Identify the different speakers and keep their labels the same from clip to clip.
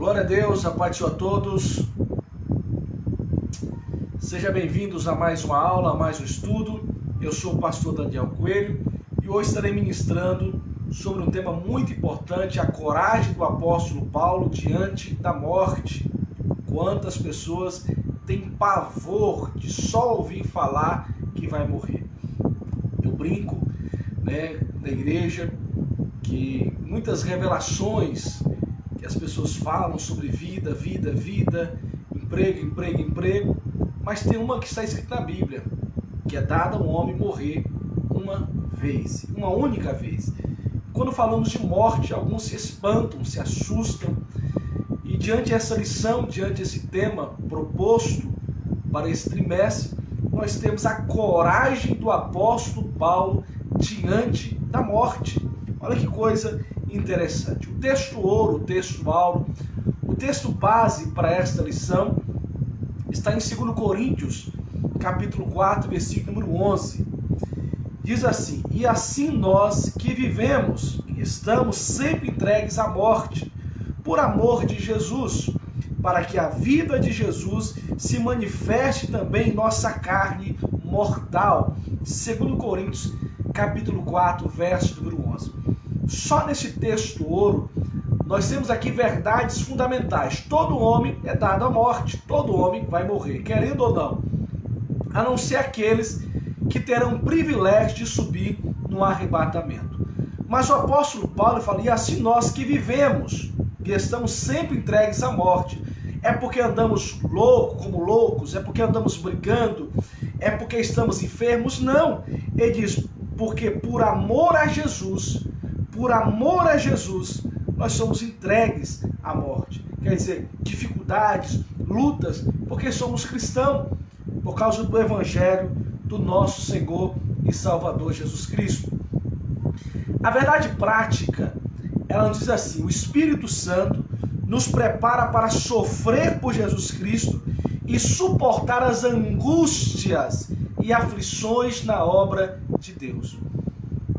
Speaker 1: Glória a Deus, a paz a todos. Sejam bem-vindos a mais uma aula, a mais um estudo. Eu sou o pastor Daniel Coelho e hoje estarei ministrando sobre um tema muito importante, a coragem do apóstolo Paulo diante da morte. Quantas pessoas têm pavor de só ouvir falar que vai morrer. Eu brinco, na igreja, que muitas revelações que as pessoas falam sobre vida, emprego, mas tem uma que está escrita na Bíblia, que é dada ao homem morrer uma vez, uma única vez. Quando falamos de morte, alguns se espantam, se assustam, e diante dessa lição, diante desse tema proposto para esse trimestre, nós temos a coragem do apóstolo Paulo diante da morte. Olha que coisa interessante. O texto ouro, o texto áureo, o texto base para esta lição está em 2 Coríntios, capítulo 4, versículo número 11. Diz assim: e assim nós que vivemos, estamos sempre entregues à morte, por amor de Jesus, para que a vida de Jesus se manifeste também em nossa carne mortal. 2 Coríntios, capítulo 4, verso número 11. Só nesse texto ouro, nós temos aqui verdades fundamentais. Todo homem é dado à morte, todo homem vai morrer, querendo ou não, a não ser aqueles que terão o privilégio de subir no arrebatamento. Mas o apóstolo Paulo fala, e assim nós que vivemos, que estamos sempre entregues à morte, é porque andamos como loucos, é porque andamos brigando, é porque estamos enfermos? Não, ele diz, porque por amor a Jesus, nós somos entregues à morte. Quer dizer, dificuldades, lutas, porque somos cristãos, por causa do Evangelho do nosso Senhor e Salvador Jesus Cristo. A verdade prática, ela nos diz assim, o Espírito Santo nos prepara para sofrer por Jesus Cristo e suportar as angústias e aflições na obra de Deus.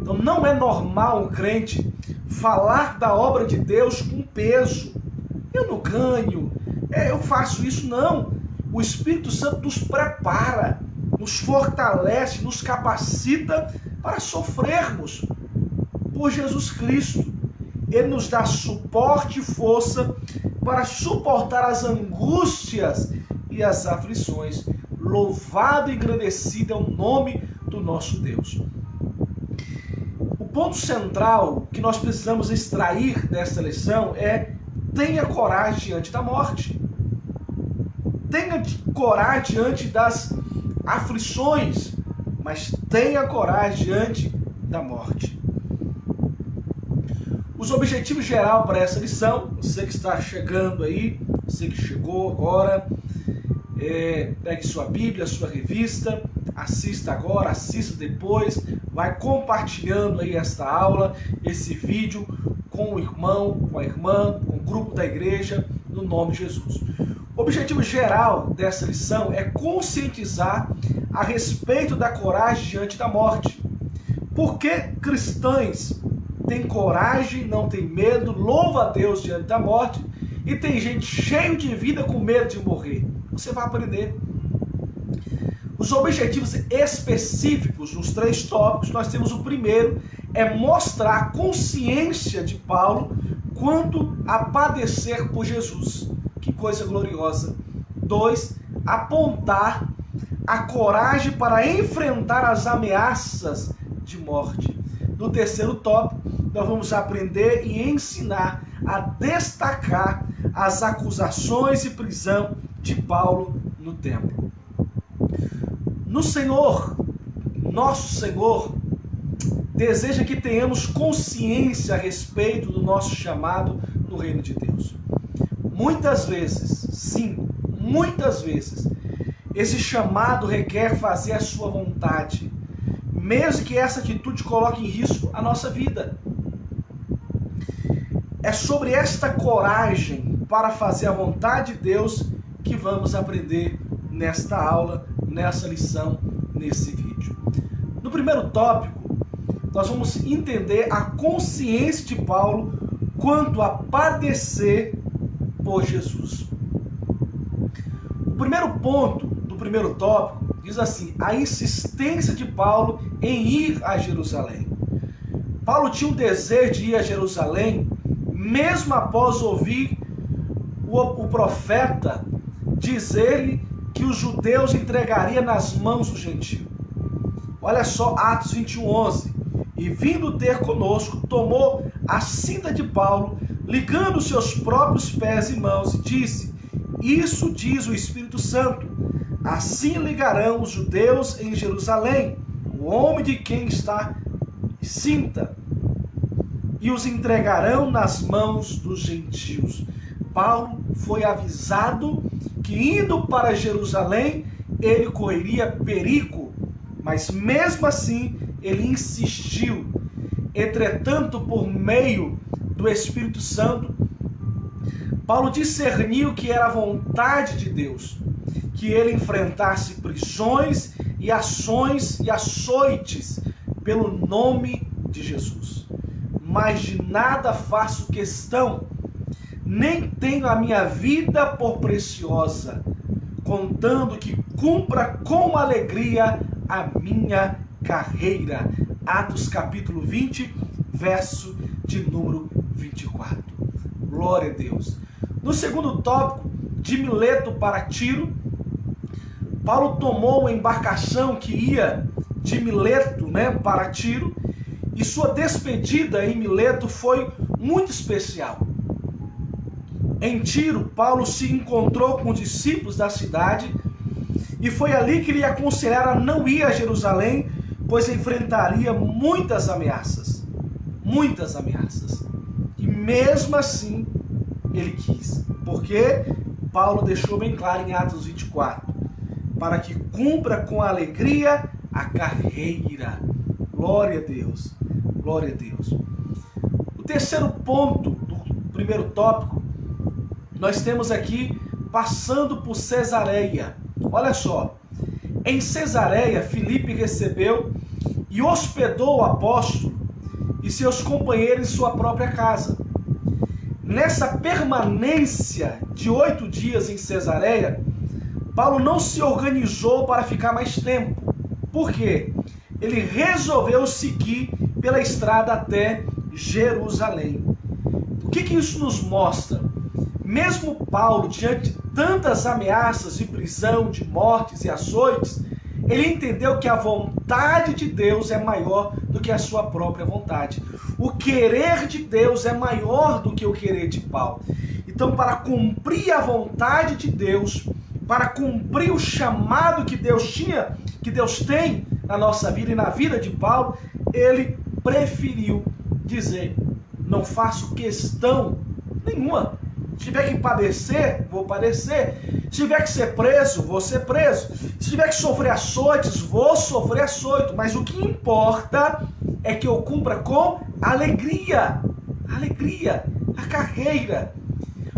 Speaker 1: Então não é normal um crente falar da obra de Deus com peso. Eu não ganho, eu faço isso, não. O Espírito Santo nos prepara, nos fortalece, nos capacita para sofrermos por Jesus Cristo. Ele nos dá suporte e força para suportar as angústias e as aflições. Louvado e engrandecido é o nome do nosso Deus. O ponto central que nós precisamos extrair desta lição é: tenha coragem diante da morte. Tenha coragem diante das aflições, mas tenha coragem diante da morte. Os objetivos gerais para essa lição, você que está chegando aí, você que chegou agora, pegue sua Bíblia, sua revista, assista agora, assista depois, vai compartilhando aí esta aula, esse vídeo com o irmão, com a irmã, com o grupo da igreja, no nome de Jesus. O objetivo geral dessa lição é conscientizar a respeito da coragem diante da morte. Por que cristãos têm coragem, não têm medo, louva a Deus diante da morte, e tem gente cheia de vida com medo de morrer? Você vai aprender. Os objetivos específicos nos 3 tópicos, nós temos o primeiro, é mostrar a consciência de Paulo quanto a padecer por Jesus. Que coisa gloriosa. 2, apontar a coragem para enfrentar as ameaças de morte. No terceiro tópico, nós vamos aprender e ensinar a destacar as acusações e prisão de Paulo no templo. No Senhor, nosso Senhor, deseja que tenhamos consciência a respeito do nosso chamado no reino de Deus. Muitas vezes, sim, muitas vezes, esse chamado requer fazer a sua vontade, mesmo que essa atitude coloque em risco a nossa vida. É sobre esta coragem para fazer a vontade de Deus que vamos aprender nesta aula, nessa lição, nesse vídeo. No primeiro tópico, nós vamos entender a consciência de Paulo quanto a padecer por Jesus. O primeiro ponto do primeiro tópico diz assim: a insistência de Paulo em ir a Jerusalém. Paulo tinha um desejo de ir a Jerusalém, mesmo após ouvir o profeta dizer-lhe que os judeus entregariam nas mãos do gentio. Olha só Atos 21:11. E vindo ter conosco, tomou a cinta de Paulo, ligando seus próprios pés e mãos, e disse: isso diz o Espírito Santo, assim ligarão os judeus em Jerusalém, o homem de quem está cinta, e os entregarão nas mãos dos gentios. Paulo foi avisado que indo para Jerusalém, ele correria perigo, mas mesmo assim ele insistiu. Entretanto, por meio do Espírito Santo, Paulo discerniu que era a vontade de Deus que ele enfrentasse prisões e ações e açoites pelo nome de Jesus. Mas de nada faço questão, nem tenho a minha vida por preciosa, contando que cumpra com alegria a minha carreira. Atos capítulo 20, verso de número 24. Glória a Deus. No segundo tópico, de Mileto para Tiro, Paulo tomou uma embarcação que ia de Mileto, para Tiro, e sua despedida em Mileto foi muito especial. Em Tiro, Paulo se encontrou com os discípulos da cidade e foi ali que lhe aconselharam a não ir a Jerusalém, pois enfrentaria muitas ameaças. Muitas ameaças. E mesmo assim, ele quis. Porque Paulo deixou bem claro em Atos 24, para que cumpra com alegria a carreira. Glória a Deus. Glória a Deus. O terceiro ponto do primeiro tópico, nós temos aqui passando por Cesareia. Olha só, em Cesareia, Filipe recebeu e hospedou o apóstolo e seus companheiros em sua própria casa. Nessa permanência de 8 dias em Cesareia, Paulo não se organizou para ficar mais tempo. Por quê? Ele resolveu seguir pela estrada até Jerusalém. O que isso nos mostra? Mesmo Paulo, diante de tantas ameaças de prisão, de mortes e açoites, ele entendeu que a vontade de Deus é maior do que a sua própria vontade. O querer de Deus é maior do que o querer de Paulo. Então, para cumprir a vontade de Deus, para cumprir o chamado que Deus tinha, que Deus tem na nossa vida e na vida de Paulo, ele preferiu dizer: não faço questão nenhuma. Se tiver que padecer, vou padecer. Se tiver que ser preso, vou ser preso. Se tiver que sofrer açoites, vou sofrer açoite. Mas o que importa é que eu cumpra com alegria. Alegria, a carreira.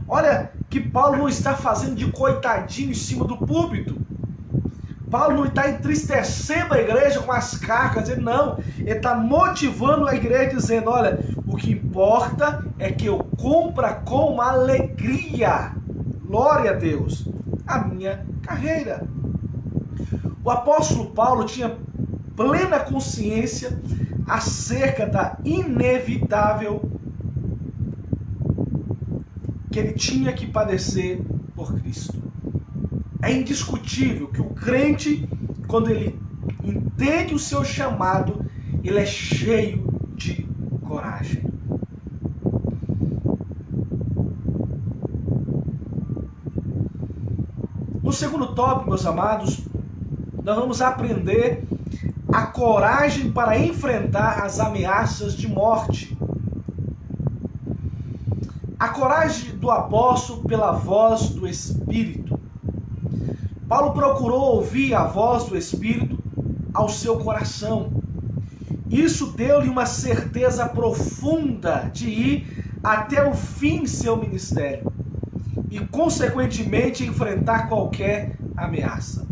Speaker 1: Olha que Paulo não está fazendo de coitadinho em cima do púlpito. Paulo não está entristecendo a igreja com as cargas, não. Ele está motivando a igreja dizendo: olha, o que importa é que eu cumpra com alegria, glória a Deus, a minha carreira. O apóstolo Paulo tinha plena consciência acerca da inevitável que ele tinha que padecer por Cristo. É indiscutível que o crente, quando ele entende o seu chamado, ele é cheio de coragem. No segundo tópico, meus amados, nós vamos aprender a coragem para enfrentar as ameaças de morte. A coragem do apóstolo pela voz do Espírito. Paulo procurou ouvir a voz do Espírito ao seu coração. Isso deu-lhe uma certeza profunda de ir até o fim seu ministério e, consequentemente, enfrentar qualquer ameaça.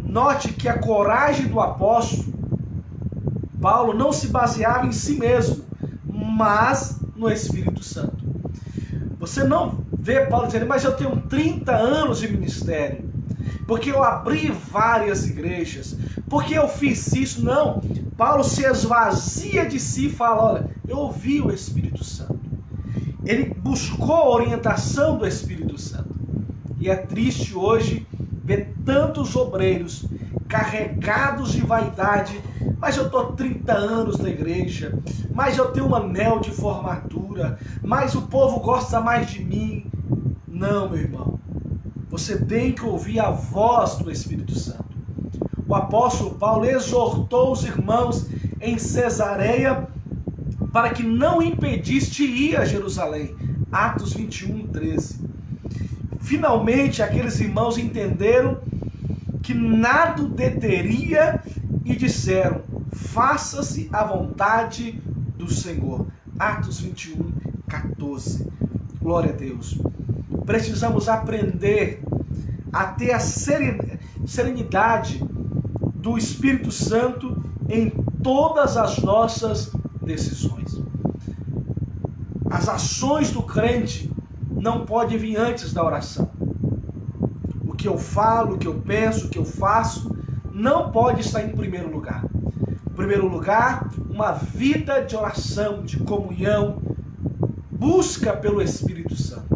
Speaker 1: Note que a coragem do apóstolo Paulo não se baseava em si mesmo, mas no Espírito Santo. Você não vê Paulo dizendo, mas eu tenho 30 anos de ministério, porque eu abri várias igrejas, porque eu fiz isso. Não, Paulo se esvazia de si e fala, olha, eu ouvi o Espírito Santo. Ele buscou a orientação do Espírito Santo. E é triste hoje ver tantos obreiros carregados de vaidade, mas eu estou 30 anos na igreja, mas eu tenho um anel de formatura, mas o povo gosta mais de mim. Não, meu irmão. Você tem que ouvir a voz do Espírito Santo. O apóstolo Paulo exortou os irmãos em Cesareia para que não impedisse de ir a Jerusalém. Atos 21, 13. Finalmente, aqueles irmãos entenderam que nada o deteria e disseram, faça-se a vontade do Senhor. Atos 21, 14. Glória a Deus. Precisamos aprender a ter a serenidade do Espírito Santo em todas as nossas decisões. As ações do crente não podem vir antes da oração. O que eu falo, o que eu penso, o que eu faço, não pode estar em primeiro lugar. Em primeiro lugar, uma vida de oração, de comunhão, busca pelo Espírito Santo.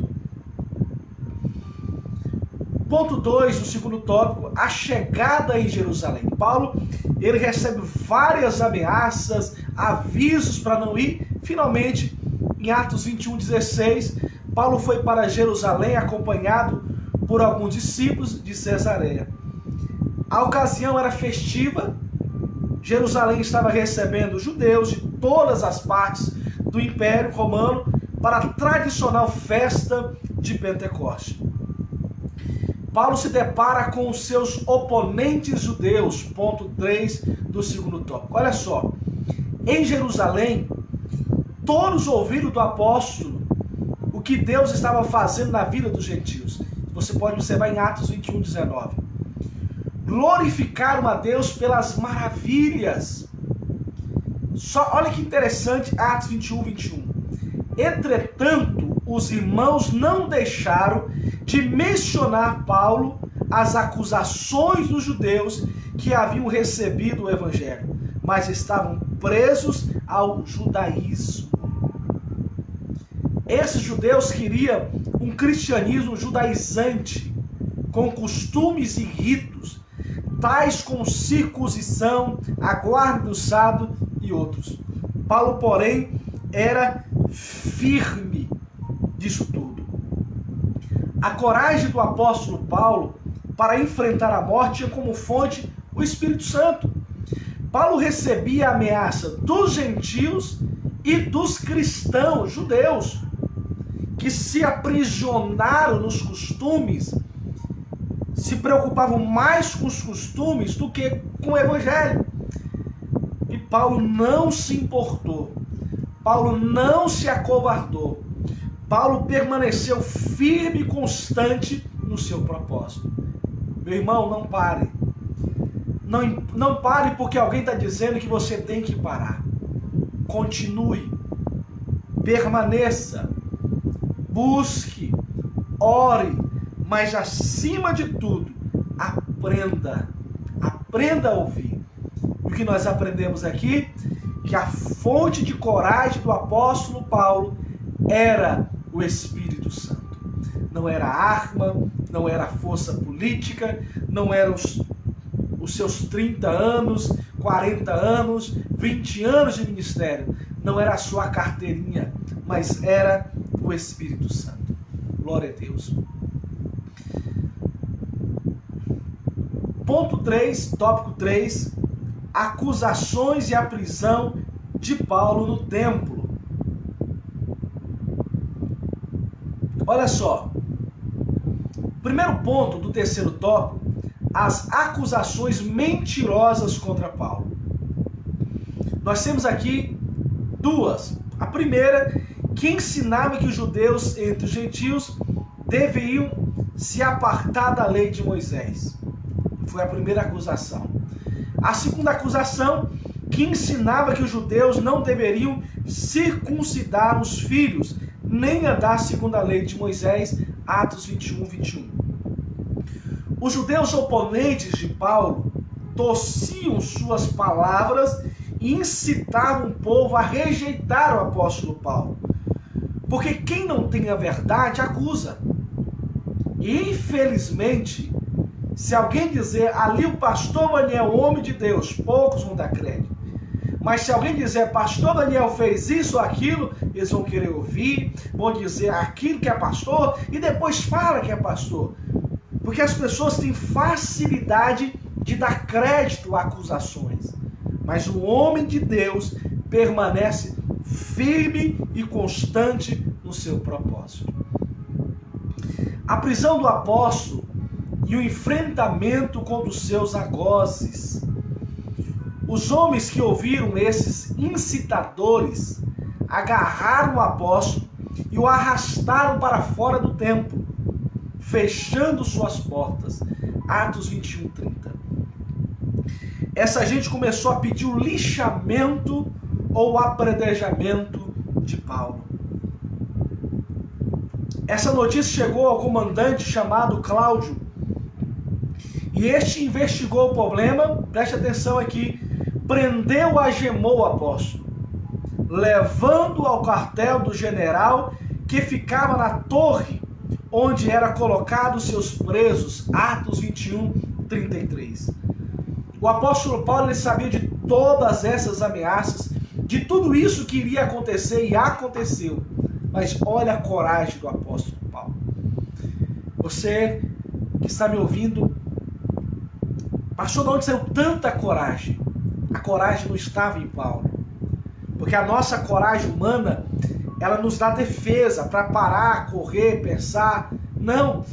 Speaker 1: Ponto 2, o segundo tópico, a chegada em Jerusalém. Paulo, ele recebe várias ameaças, avisos para não ir. Finalmente, em Atos 21, 16, Paulo foi para Jerusalém acompanhado por alguns discípulos de Cesareia. A ocasião era festiva, Jerusalém estava recebendo judeus de todas as partes do Império Romano para a tradicional festa de Pentecostes. Paulo se depara com os seus oponentes judeus, ponto 3 do segundo tópico. Olha só, em Jerusalém, todos ouviram do apóstolo o que Deus estava fazendo na vida dos gentios. Você pode observar em Atos 21, 19. Glorificaram a Deus pelas maravilhas. Olha que interessante, Atos 21, 21. Entretanto, os irmãos não deixaram de mencionar Paulo as acusações dos judeus que haviam recebido o evangelho, mas estavam presos ao judaísmo. Esses judeus queriam um cristianismo judaizante, com costumes e ritos, tais como circuncisão, a guarda do sábado e outros. Paulo, porém, era firme disso tudo. A coragem do apóstolo Paulo para enfrentar a morte tinha como fonte o Espírito Santo. Paulo recebia a ameaça dos gentios e dos cristãos judeus, que se aprisionaram nos costumes, se preocupavam mais com os costumes do que com o evangelho. E Paulo não se importou. Paulo não se acovardou. Paulo permaneceu firme e constante no seu propósito. Meu irmão, não pare. Não pare porque alguém está dizendo que você tem que parar. Continue. Permaneça. Busque. Ore. Mas acima de tudo, aprenda. Aprenda a ouvir. O que nós aprendemos aqui? Que a fonte de coragem do apóstolo Paulo era o Espírito Santo. Não era arma, não era força política, não eram os seus 30 anos, 40 anos, 20 anos de ministério. Não era a sua carteirinha, mas era o Espírito Santo. Glória a Deus. Ponto 3, tópico 3, acusações e a prisão de Paulo no templo. Olha só, primeiro ponto do terceiro tópico, as acusações mentirosas contra Paulo. Nós temos aqui duas. A primeira, que ensinava que os judeus entre os gentios deveriam se apartar da lei de Moisés. Foi a primeira acusação. A segunda acusação, que ensinava que os judeus não deveriam circuncidar os filhos, nem andar segundo a lei de Moisés, Atos 21, 21. Os judeus oponentes de Paulo torciam suas palavras e incitavam o povo a rejeitar o apóstolo Paulo. Porque quem não tem a verdade acusa. E infelizmente, se alguém dizer ali o pastor Daniel, homem de Deus, poucos vão dar crédito. Mas se alguém dizer pastor Daniel fez isso ou aquilo, eles vão querer ouvir, vão dizer aquilo que é pastor e depois fala que é pastor. Porque as pessoas têm facilidade de dar crédito a acusações. Mas o homem de Deus permanece firme e constante no seu propósito. A prisão do apóstolo e o enfrentamento contra os seus algozes. Os homens que ouviram esses incitadores agarraram o apóstolo e o arrastaram para fora do templo, fechando suas portas. Atos 21, 30. Essa gente começou a pedir o lixamento ou o apedrejamento de Paulo. Essa notícia chegou ao comandante chamado Cláudio, e este investigou o problema, preste atenção aqui, prendeu, algemou o apóstolo, levando-o ao quartel do general que ficava na torre onde era colocados seus presos, Atos 21, 33. O apóstolo Paulo ele sabia de todas essas ameaças, de tudo isso que iria acontecer e aconteceu. Mas olha a coragem do apóstolo Paulo. Você que está me ouvindo, pastor, de onde saiu tanta coragem? A coragem não estava em Paulo. Porque a nossa coragem humana, ela nos dá defesa para parar, correr, pensar. Não,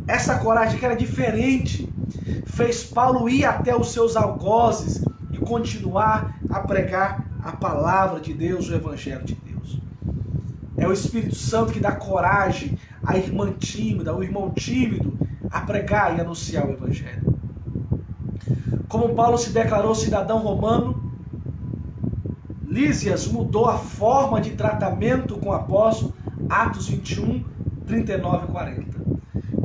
Speaker 1: essa coragem que era diferente fez Paulo ir até os seus algozes e continuar a pregar a palavra de Deus, o evangelho de Deus. É o Espírito Santo que dá coragem à irmã tímida, ao irmão tímido a pregar e anunciar o evangelho. Como Paulo se declarou cidadão romano, Lísias mudou a forma de tratamento com o apóstolo, Atos 21, 39 e 40.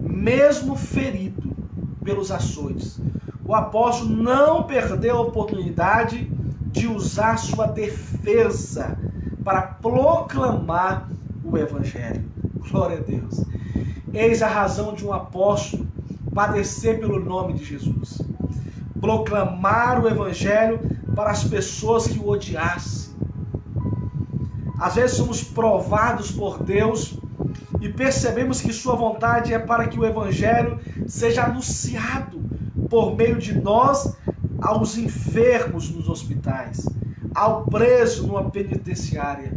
Speaker 1: Mesmo ferido pelos açoites, o apóstolo não perdeu a oportunidade de usar sua defesa para proclamar o evangelho. Glória a Deus. Eis a razão de um apóstolo padecer pelo nome de Jesus. Proclamar o evangelho para as pessoas que o odiassem. Às vezes somos provados por Deus e percebemos que sua vontade é para que o evangelho seja anunciado por meio de nós aos enfermos nos hospitais, ao preso numa penitenciária.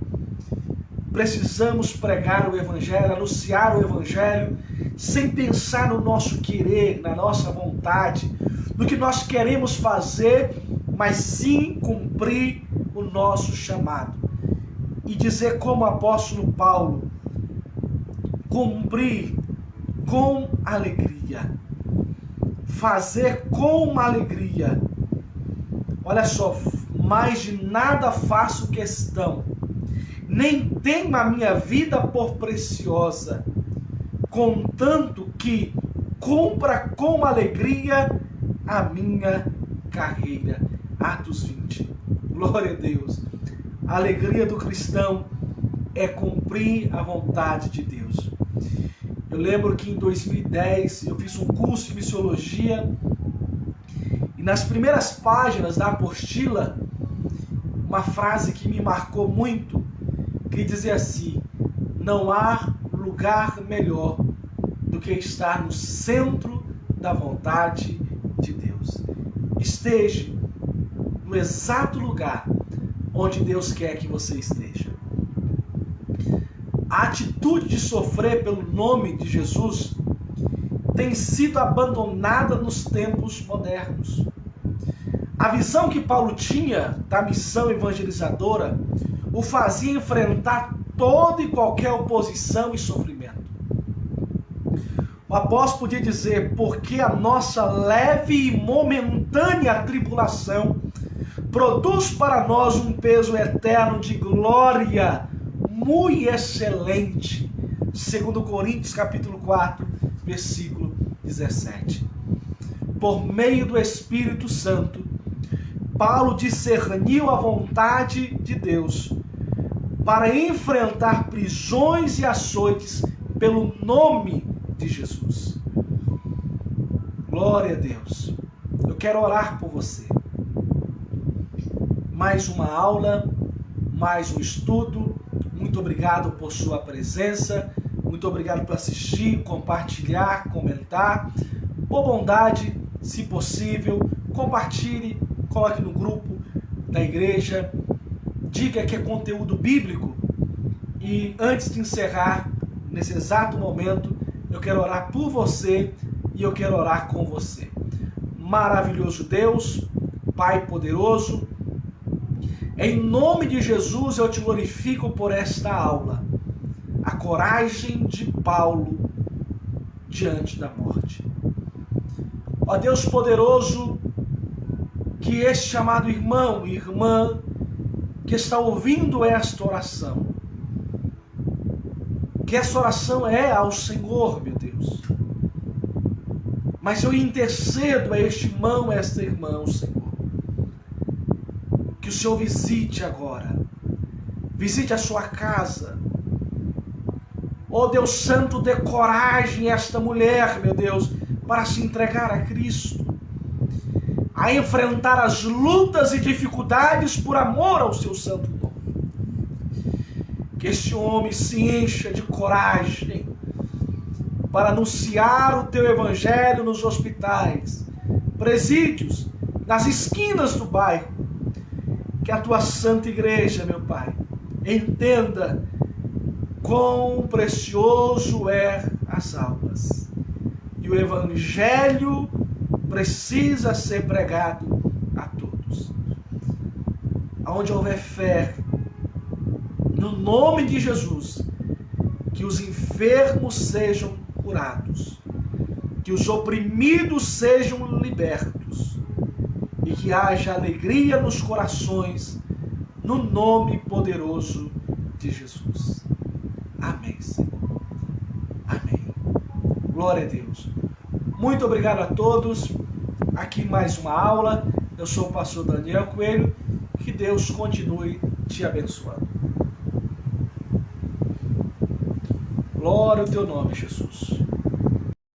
Speaker 1: Precisamos pregar o evangelho, anunciar o evangelho, sem pensar no nosso querer, na nossa vontade, no que nós queremos fazer, mas sim cumprir o nosso chamado. E dizer como o apóstolo Paulo, cumprir com alegria, fazer com alegria. Olha só, mais de nada faço questão, nem tenho a minha vida por preciosa, contanto que cumpra com alegria a minha carreira. Atos 20. Glória a Deus. A alegria do cristão é cumprir a vontade de Deus. Eu lembro que em 2010 eu fiz um curso de missiologia e nas primeiras páginas da apostila, uma frase que me marcou muito, que dizia assim: não há lugar melhor do que estar no centro da vontade de Deus. Esteja no exato lugar onde Deus quer que você esteja. A atitude de sofrer pelo nome de Jesus tem sido abandonada nos tempos modernos. A visão que Paulo tinha da missão evangelizadora o fazia enfrentar toda e qualquer oposição e sofrimento. O apóstolo podia dizer: porque a nossa leve e momentânea tribulação produz para nós um peso eterno de glória muito excelente. 2 Coríntios capítulo 4, versículo 17. Por meio do Espírito Santo, Paulo discerniu a vontade de Deus para enfrentar prisões e açoites pelo nome de Jesus. Glória a Deus. Eu quero orar por você. Mais uma aula, mais um estudo. Muito obrigado por sua presença. Muito obrigado por assistir, compartilhar, comentar. Por bondade, se possível, compartilhe, coloque no grupo da igreja. Diga que é conteúdo bíblico. E antes de encerrar, nesse exato momento, eu quero orar por você e eu quero orar com você. Maravilhoso Deus, Pai poderoso, em nome de Jesus eu te glorifico por esta aula. A coragem de Paulo diante da morte. Ó Deus poderoso, que este amado irmão e irmã que está ouvindo esta oração, que essa oração é ao Senhor, meu Deus. Mas eu intercedo a este irmão, a esta irmã, Senhor. Que o Senhor visite agora. Visite a sua casa. Ó Deus Santo, dê coragem a esta mulher, meu Deus, para se entregar a Cristo. A enfrentar as lutas e dificuldades por amor ao seu santo nome. Que este homem se encha de coragem para anunciar o teu evangelho nos hospitais, presídios, nas esquinas do bairro. Que a tua santa igreja, meu Pai, entenda quão precioso é as almas. E o evangelho precisa ser pregado a todos. Aonde houver fé, no nome de Jesus, que os enfermos sejam curados, que os oprimidos sejam libertos e que haja alegria nos corações, no nome poderoso de Jesus. Amém, Senhor. Amém. Glória a Deus. Muito obrigado a todos. Aqui mais uma aula. Eu sou o pastor Daniel Coelho. Que Deus continue te abençoando. Glória ao teu nome, Jesus.